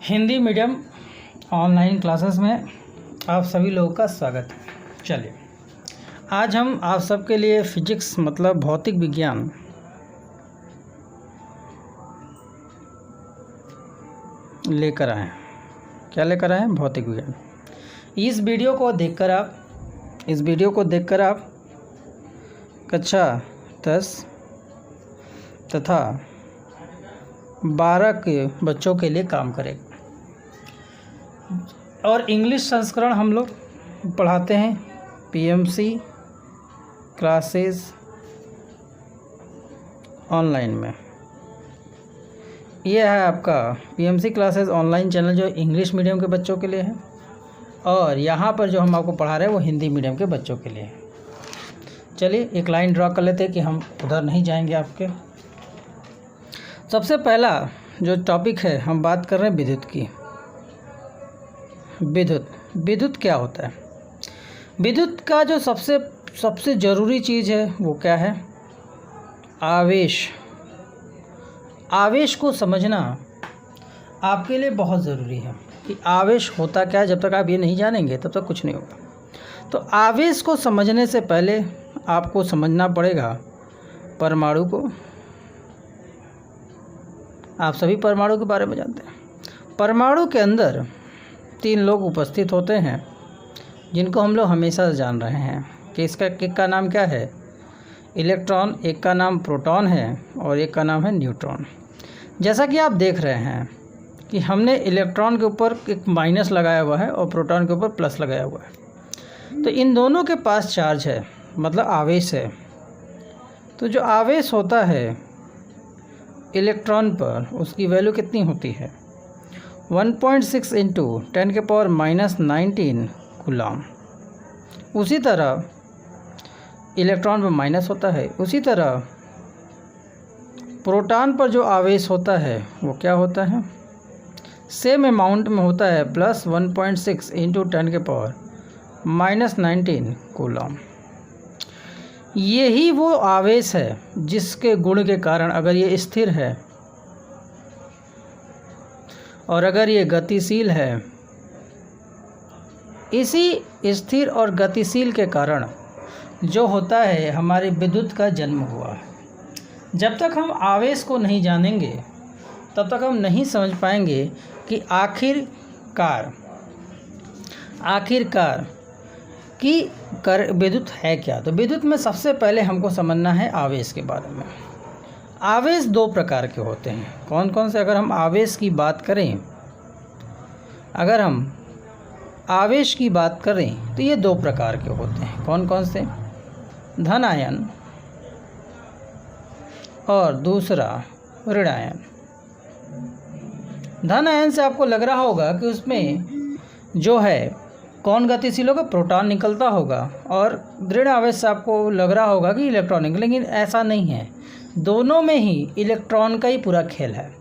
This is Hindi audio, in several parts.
हिंदी मीडियम ऑनलाइन क्लासेस में आप सभी लोगों का स्वागत है। चलिए आज हम आप सबके लिए फिजिक्स मतलब भौतिक विज्ञान लेकर आए हैं। क्या लेकर आए हैं? भौतिक विज्ञान। इस वीडियो को देखकर आप कक्षा 10 तथा 12 के बच्चों के लिए काम करेगा। और इंग्लिश संस्करण हम लोग पढ़ाते हैं पीएमसी क्लासेस ऑनलाइन में। यह है आपका पीएमसी क्लासेस ऑनलाइन चैनल जो इंग्लिश मीडियम के बच्चों के लिए है, और यहाँ पर जो हम आपको पढ़ा रहे हैं वो हिंदी मीडियम के बच्चों के लिए है। चलिए एक लाइन ड्रा कर लेते हैं कि हम उधर नहीं जाएंगे आपके। सबसे पहला जो टॉपिक है हम बात कर रहे हैं विद्युत की। विद्युत क्या होता है? विद्युत का जो सबसे ज़रूरी चीज़ है वो क्या है? आवेश को समझना आपके लिए बहुत ज़रूरी है कि आवेश होता क्या है। जब तक आप ये नहीं जानेंगे तब तक कुछ नहीं होगा। तो आवेश को समझने से पहले आपको समझना पड़ेगा परमाणु को। आप सभी परमाणु के बारे में जानते हैं। परमाणु के अंदर 3 लोग उपस्थित होते हैं जिनको हम लोग हमेशा जान रहे हैं कि इसका एक का नाम क्या है? इलेक्ट्रॉन, एक का नाम प्रोटॉन है और एक का नाम है न्यूट्रॉन। जैसा कि आप देख रहे हैं कि हमने इलेक्ट्रॉन के ऊपर एक माइनस लगाया हुआ है और प्रोटॉन के ऊपर प्लस लगाया हुआ है। तो इन दोनों के पास चार्ज है, मतलब आवेश है। तो जो आवेश होता है इलेक्ट्रॉन पर, उसकी वैल्यू कितनी होती है? 1.6 × 10⁻⁻19 कूलम। उसी तरह इलेक्ट्रॉन पर माइनस होता है, उसी तरह प्रोटॉन पर जो आवेश होता है वो क्या होता है? सेम अमाउंट में होता है, प्लस 1.6 × 10⁻⁻19 कूलम। यही वो आवेश है जिसके गुण के कारण अगर ये स्थिर है और अगर ये गतिशील है, इसी स्थिर और गतिशील के कारण जो होता है हमारी विद्युत का जन्म हुआ है। जब तक हम आवेश को नहीं जानेंगे तब तक हम नहीं समझ पाएंगे कि आखिरकार कि विद्युत है क्या। तो विद्युत में सबसे पहले हमको समझना है आवेश के बारे में। आवेश 2 प्रकार के होते हैं। कौन कौन से? अगर हम आवेश की बात करें तो ये 2 प्रकार के होते हैं। कौन कौन से? धन आयन और दूसरा ऋण आयन। धन आयन से आपको लग रहा होगा कि उसमें जो है कौन गतिशील होगा? प्रोटॉन निकलता होगा। और ऋण आवेश से आपको लग रहा होगा कि इलेक्ट्रॉन निकले, लेकिन ऐसा नहीं है। दोनों में ही इलेक्ट्रॉन का ही पूरा खेल है।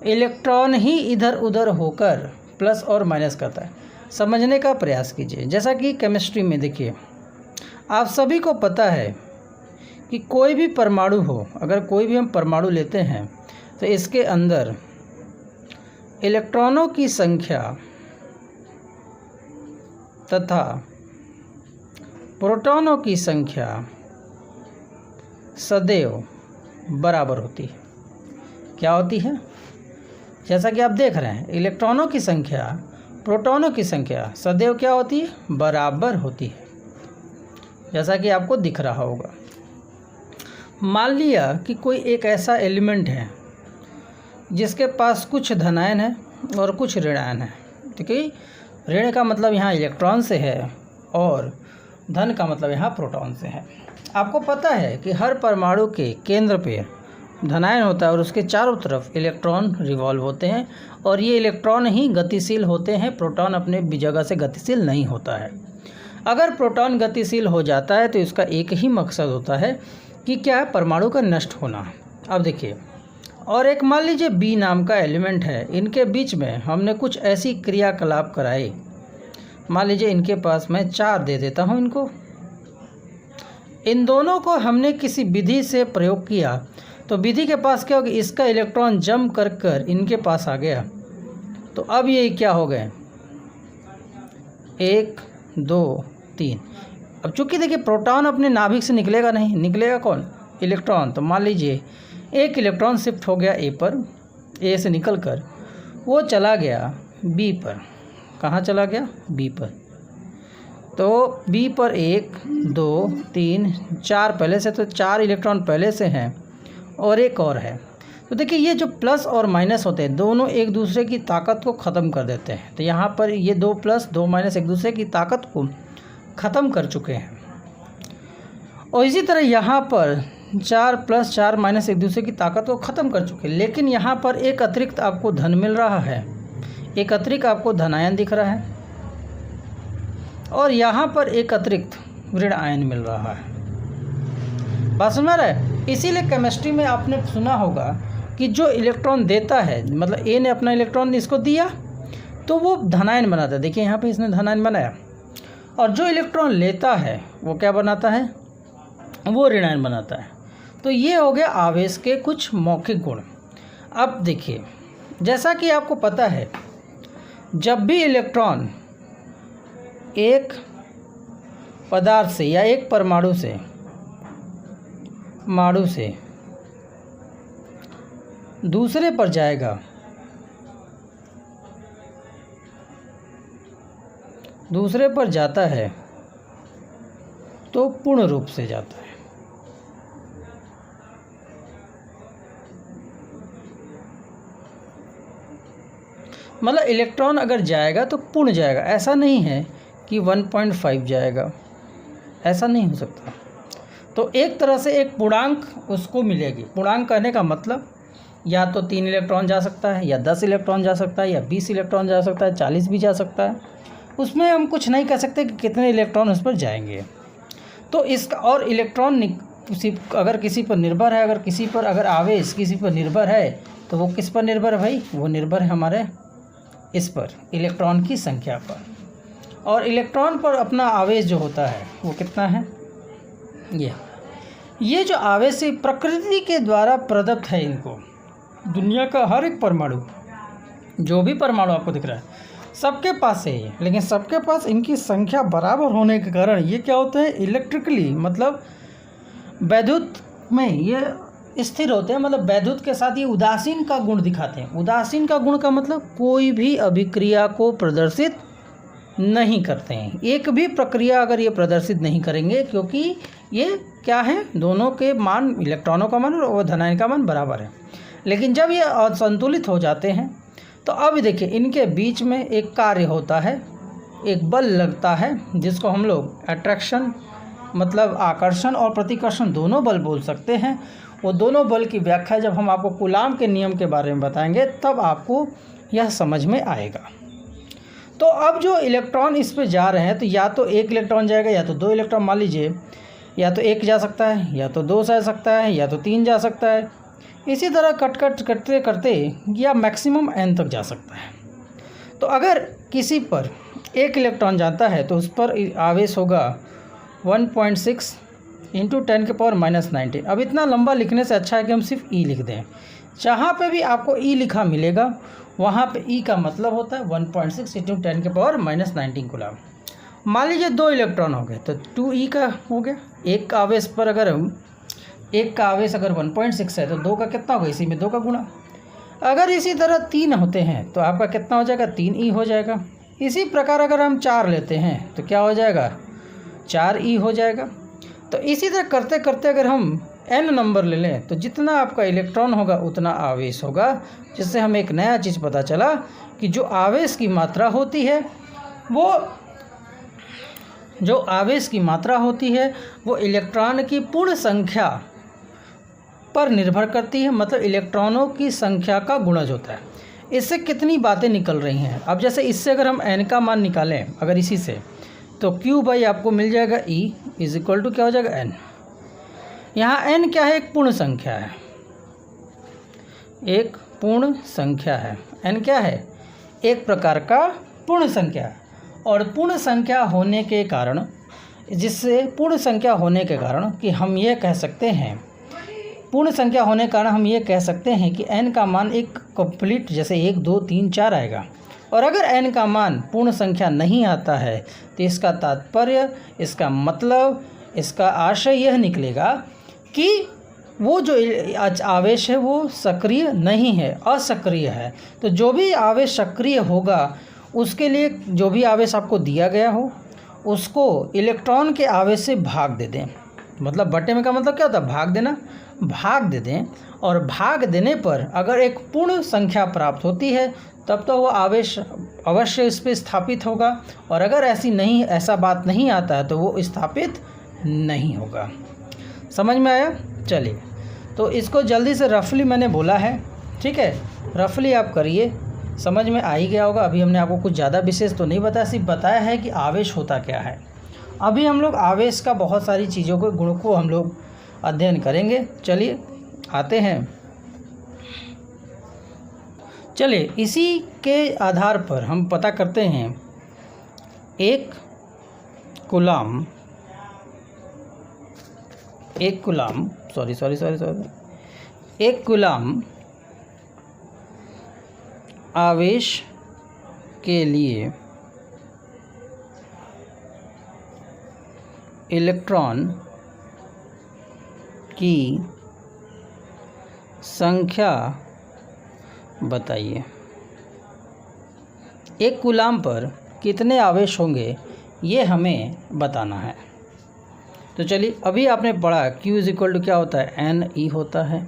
इलेक्ट्रॉन ही इधर उधर होकर प्लस और माइनस करता है। समझने का प्रयास कीजिए। जैसा कि केमिस्ट्री में देखिए, आप सभी को पता है कि कोई भी परमाणु हो, अगर कोई भी हम परमाणु लेते हैं तो इसके अंदर इलेक्ट्रॉनों की संख्या तथा प्रोटॉनों की संख्या सदैव बराबर होती है। क्या होती है? जैसा कि आप देख रहे हैं, इलेक्ट्रॉनों की संख्या प्रोटॉनों की संख्या सदैव क्या होती है? बराबर होती है, जैसा कि आपको दिख रहा होगा। मान लिया कि कोई एक ऐसा एलिमेंट है जिसके पास कुछ धनायन है और कुछ ऋणायन है। ठीक है, ऋण का मतलब यहाँ इलेक्ट्रॉन से है और धन का मतलब यहाँ प्रोटॉन से है। आपको पता है कि हर परमाणु के केंद्र पे धनायन होता है और उसके चारों तरफ इलेक्ट्रॉन रिवॉल्व होते हैं, और ये इलेक्ट्रॉन ही गतिशील होते हैं। प्रोटॉन अपने जगह से गतिशील नहीं होता है। अगर प्रोटॉन गतिशील हो जाता है तो इसका एक ही मकसद होता है कि क्या है? परमाणु का नष्ट होना। अब देखिए, और एक मान लीजिए बी नाम का एलिमेंट है, इनके बीच में हमने कुछ ऐसी क्रियाकलाप कराई। मान लीजिए इनके पास मैं 4 दे देता हूँ इनको। इन दोनों को हमने किसी विधि से प्रयोग किया तो विधि के पास क्या होगा? इसका इलेक्ट्रॉन जम कर इनके पास आ गया तो अब ये क्या हो गए, 1 2 3। अब चूंकि देखिए प्रोटॉन अपने नाभिक से निकलेगा नहीं, निकलेगा कौन, इलेक्ट्रॉन। तो मान लीजिए एक इलेक्ट्रॉन शिफ्ट हो गया ए पर, ए से निकल कर वो चला गया बी पर। कहाँ चला गया, बी पर। तो बी पर 1 2 3 4 पहले से, तो 4 इलेक्ट्रॉन पहले से हैं और एक और है। तो देखिए ये जो प्लस और माइनस होते हैं दोनों एक दूसरे की ताकत को ख़त्म कर देते हैं। तो यहाँ पर ये 2 प्लस 2 माइनस एक दूसरे की ताकत को ख़त्म कर चुके हैं। और इसी तरह यहाँ पर 4 प्लस 4 माइनस एक दूसरे की ताकत को ख़त्म कर चुके हैं। लेकिन यहाँ पर एक अतिरिक्त आपको धन मिल रहा है, एक अतिरिक्त आपको धनायन दिख रहा है, और यहाँ पर एक अतिरिक्त ऋण आयन मिल रहा है। बात समझ रहा है। इसीलिए केमिस्ट्री में आपने सुना होगा कि जो इलेक्ट्रॉन देता है, मतलब ए ने अपना इलेक्ट्रॉन इसको दिया तो वो धनायन बनाता है। देखिए यहाँ पे इसने धनायन बनाया, और जो इलेक्ट्रॉन लेता है वो क्या बनाता है, वो ऋणायन बनाता है। तो ये हो गया आवेश के कुछ मौखिक गुण। अब देखिए जैसा कि आपको पता है, जब भी इलेक्ट्रॉन एक पदार्थ से या एक परमाणु से दूसरे पर जाएगा, दूसरे पर जाता है तो पूर्ण रूप से जाता है। मतलब इलेक्ट्रॉन अगर जाएगा तो पूर्ण जाएगा, ऐसा नहीं है कि 1.5 जाएगा, ऐसा नहीं हो सकता। तो एक तरह से एक पूर्णांक उसको मिलेगी। पूर्णांक कहने का मतलब या तो 3 इलेक्ट्रॉन जा सकता है, या 10 इलेक्ट्रॉन जा सकता है, या 20 इलेक्ट्रॉन जा सकता है, 40 भी जा सकता है। उसमें हम कुछ नहीं कह सकते कि कितने इलेक्ट्रॉन उस पर जाएंगे। तो इसका और इलेक्ट्रॉन अगर किसी पर निर्भर है, अगर किसी पर अगर आवेश किसी पर निर्भर है तो वो किस पर निर्भर है भाई, वो निर्भर है हमारे इस पर, इलेक्ट्रॉन की संख्या पर। और इलेक्ट्रॉन पर अपना आवेश जो होता है वो कितना है, ये जो आवेश प्रकृति के द्वारा प्रदत्त है। इनको दुनिया का हर एक परमाणु, जो भी परमाणु आपको दिख रहा है, सबके पास है ये। लेकिन सबके पास इनकी संख्या बराबर होने के कारण ये क्या होते हैं, इलेक्ट्रिकली मतलब वैद्युत में ये स्थिर होते हैं। मतलब वैद्युत के साथ ये उदासीन का गुण दिखाते हैं। उदासीन का गुण का मतलब कोई भी अभिक्रिया को प्रदर्शित नहीं करते हैं। एक भी प्रक्रिया अगर ये प्रदर्शित नहीं करेंगे, क्योंकि ये क्या है, दोनों के मान, इलेक्ट्रॉनों का मान और धनायन का मान बराबर है। लेकिन जब ये असंतुलित हो जाते हैं तो अब देखिए इनके बीच में एक कार्य होता है, एक बल लगता है, जिसको हम लोग अट्रैक्शन मतलब आकर्षण और प्रतिकर्षण दोनों बल बोल सकते हैं। वो दोनों बल की व्याख्या जब हम आपको कूलाम के नियम के बारे में बताएंगे तब आपको यह समझ में आएगा। तो अब जो इलेक्ट्रॉन इस पे जा रहे हैं, तो या तो 1 इलेक्ट्रॉन जाएगा, या तो 2 इलेक्ट्रॉन, मान लीजिए या तो 1 जा सकता है, या तो 2 जा सकता है, या तो 3 जा सकता है। इसी तरह करते करते या मैक्सिमम n तक जा सकता है। तो अगर किसी पर 1 इलेक्ट्रॉन जाता है तो उस पर आवेश होगा 1.6 × 10⁻⁻19। अब इतना लंबा लिखने से अच्छा है कि हम सिर्फ E लिख दें। जहाँ पे भी आपको E लिखा मिलेगा वहाँ पे E का मतलब होता है 1.6 × 10⁻⁻19 कूलाम। मान लीजिए 2 इलेक्ट्रॉन हो गए तो 2E का हो गया। एक का आवेश पर अगर एक का आवेश अगर 1.6 है तो 2 का कितना होगा, इसी में 2 का गुणा। अगर इसी तरह 3 होते हैं तो आपका कितना हो जाएगा, 3E हो जाएगा। इसी प्रकार अगर हम 4 लेते हैं तो क्या हो जाएगा, 4E हो जाएगा। तो इसी तरह करते करते अगर हम n नंबर ले लें तो जितना आपका इलेक्ट्रॉन होगा उतना आवेश होगा। जिससे हमें एक नया चीज़ पता चला कि जो आवेश की मात्रा होती है वो इलेक्ट्रॉन की पूर्ण संख्या पर निर्भर करती है। मतलब इलेक्ट्रॉनों की संख्या का गुणज होता है। इससे कितनी बातें निकल रही हैं। अब जैसे इससे अगर हम n का मान निकालें अगर इसी से, तो Q आपको मिल जाएगा E = क्या हो जाएगा, n। यहाँ n क्या है, एक पूर्ण संख्या है, एक पूर्ण संख्या है। n क्या है, एक प्रकार का पूर्ण संख्या है। और पूर्ण संख्या होने के कारण, जिससे पूर्ण संख्या होने के कारण कि हम ये कह सकते हैं, पूर्ण संख्या होने के कारण हम ये कह सकते हैं कि n का मान एक कंप्लीट, जैसे 1 2 3 4 आएगा, और अगर n का मान पूर्ण संख्या नहीं आता है तो इसका तात्पर्य, इसका मतलब, इसका आशय यह निकलेगा कि वो जो आवेश है वो सक्रिय नहीं है, असक्रिय है। तो जो भी आवेश सक्रिय होगा उसके लिए जो भी आवेश आपको दिया गया हो उसको इलेक्ट्रॉन के आवेश से भाग दे दें। मतलब बटे में का मतलब क्या होता है? भाग देना। भाग दे दें और भाग देने पर अगर एक पूर्ण संख्या प्राप्त होती है तब तो वो आवेश अवश्य इस पर स्थापित होगा, और अगर ऐसा बात नहीं आता है तो वो स्थापित नहीं होगा। समझ में आया? चलिए, तो इसको जल्दी से रफली मैंने बोला है, ठीक है, रफली आप करिए, समझ में आ ही गया होगा। अभी हमने आपको कुछ ज़्यादा विशेष तो नहीं बताया, सिर्फ बताया है कि आवेश होता क्या है। अभी हम लोग आवेश का बहुत सारी चीज़ों को, गुण को हम लोग अध्ययन करेंगे। चलिए आते हैं। चलिए इसी के आधार पर हम पता करते हैं एक कूलाम आवेश के लिए इलेक्ट्रॉन की संख्या बताइए। एक कूलाम पर कितने आवेश होंगे ये हमें बताना है। तो चलिए, अभी आपने पढ़ा Q = क्या होता है? NE होता है,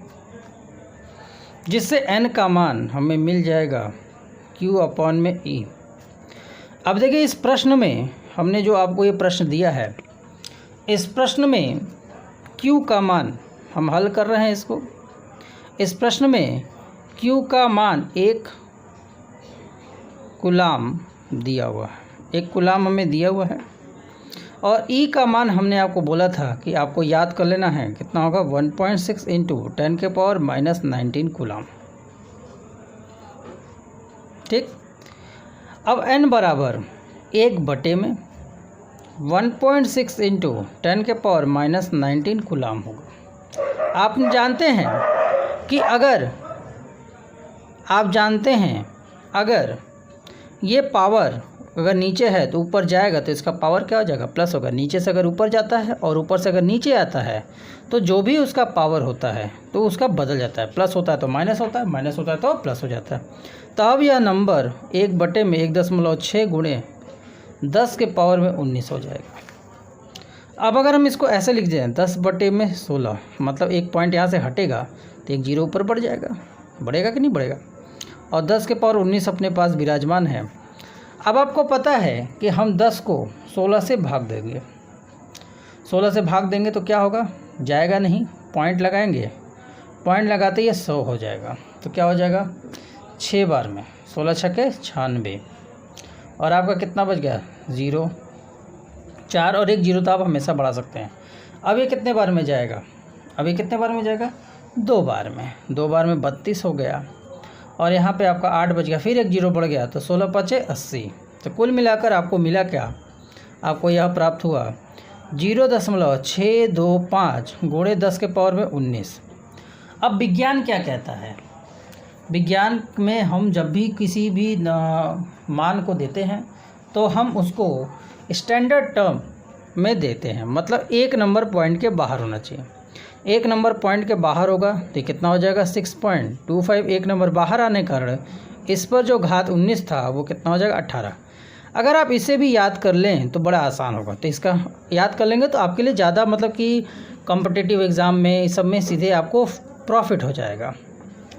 जिससे N का मान हमें मिल जाएगा Q/E। अब देखिए इस प्रश्न में हमने जो आपको ये प्रश्न दिया है, इस प्रश्न में Q का मान हम हल कर रहे हैं इसको। इस प्रश्न में Q का मान 1 कूलाम दिया हुआ है, 1 कूलाम हमें दिया हुआ है, और E का मान हमने आपको बोला था कि आपको याद कर लेना है, कितना होगा? 1.6 × 10⁻⁻19 कूलाम। ठीक। अब n बराबर 1/में 1.6 × 10⁻⁻19 कूलाम होगा। आप जानते हैं कि अगर ये पावर अगर नीचे है तो ऊपर जाएगा तो इसका पावर क्या हो जाएगा? प्लस होगा। नीचे से अगर ऊपर जाता है और ऊपर से अगर नीचे आता है तो जो भी उसका पावर होता है तो उसका बदल जाता है। प्लस होता है तो माइनस होता है, माइनस होता है तो प्लस हो जाता है। तो अब यह नंबर 1/में 1.6 × 10⁻19 हो जाएगा। अब अगर हम इसको ऐसे लिख दें 10/में 16, मतलब एक पॉइंट यहाँ से हटेगा तो एक जीरो ऊपर बढ़ जाएगा, बढ़ेगा कि नहीं बढ़ेगा? और 10⁻19 अपने पास विराजमान है। अब आपको पता है कि हम 10 को 16 से भाग देंगे। 16 से भाग देंगे तो क्या होगा? जाएगा नहीं, पॉइंट लगाएंगे, पॉइंट लगाते ही 100 हो जाएगा। तो क्या हो जाएगा? 6 बार में 16 छक्के 96, और आपका कितना बच गया? 0, 4 और 1 जीरो तो आप हमेशा बढ़ा सकते हैं। अब ये कितने बार में जाएगा? अब ये कितने बार में जाएगा? 2 बार में। 2 बार में 32 हो गया, और यहाँ पे आपका 8 बच गया, फिर 1 जीरो बढ़ गया तो 16 × 5 = 80। तो कुल मिलाकर आपको मिला क्या? आपको यह प्राप्त हुआ 0.625 × 10⁻19। अब विज्ञान क्या कहता है? विज्ञान में हम जब भी किसी भी मान को देते हैं तो हम उसको स्टैंडर्ड टर्म में देते हैं, मतलब 1 नंबर पॉइंट के बाहर होना चाहिए। 1 नंबर पॉइंट के बाहर होगा तो कितना हो जाएगा? 6.25। 1 नंबर बाहर आने के कारण इस पर जो घात 19 था वो कितना हो जाएगा? 18। अगर आप इसे भी याद कर लें तो बड़ा आसान होगा। तो इसका याद कर लेंगे तो आपके लिए ज़्यादा, मतलब कि कॉम्पिटिटिव एग्ज़ाम में इस सब में सीधे आपको प्रॉफिट हो जाएगा।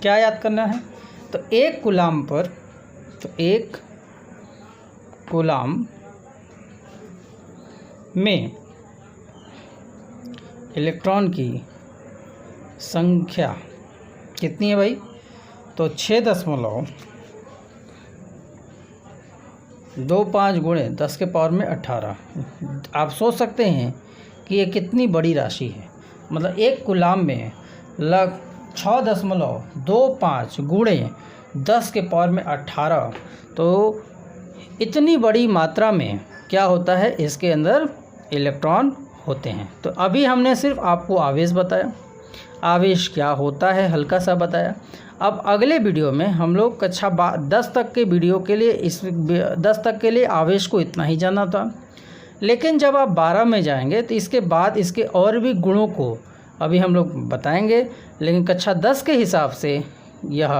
क्या याद करना है? तो 1 कूलाम में इलेक्ट्रॉन की संख्या कितनी है भाई? तो 6.25 × 10⁻18। आप सोच सकते हैं कि ये कितनी बड़ी राशि है। मतलब 1 कूलाम में 6.25 × 10⁻18, तो इतनी बड़ी मात्रा में क्या होता है? इसके अंदर इलेक्ट्रॉन होते हैं। तो अभी हमने सिर्फ आपको आवेश बताया। आवेश क्या होता है हल्का सा बताया। अब अगले वीडियो में हम लोग कक्षा 10 तक के वीडियो के लिए 10 तक के लिए आवेश को इतना ही जाना था, लेकिन जब आप 12 में जाएंगे तो इसके बाद इसके और भी गुणों को अभी हम लोग बताएंगे। लेकिन कक्षा 10 के हिसाब से यह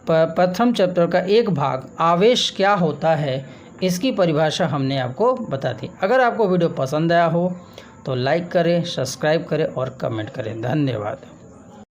प्रथम चैप्टर का एक भाग आवेश क्या होता है इसकी परिभाषा हमने आपको बता दी। अगर आपको वीडियो पसंद आया हो तो लाइक करें, सब्सक्राइब करें और कमेंट करें। धन्यवाद।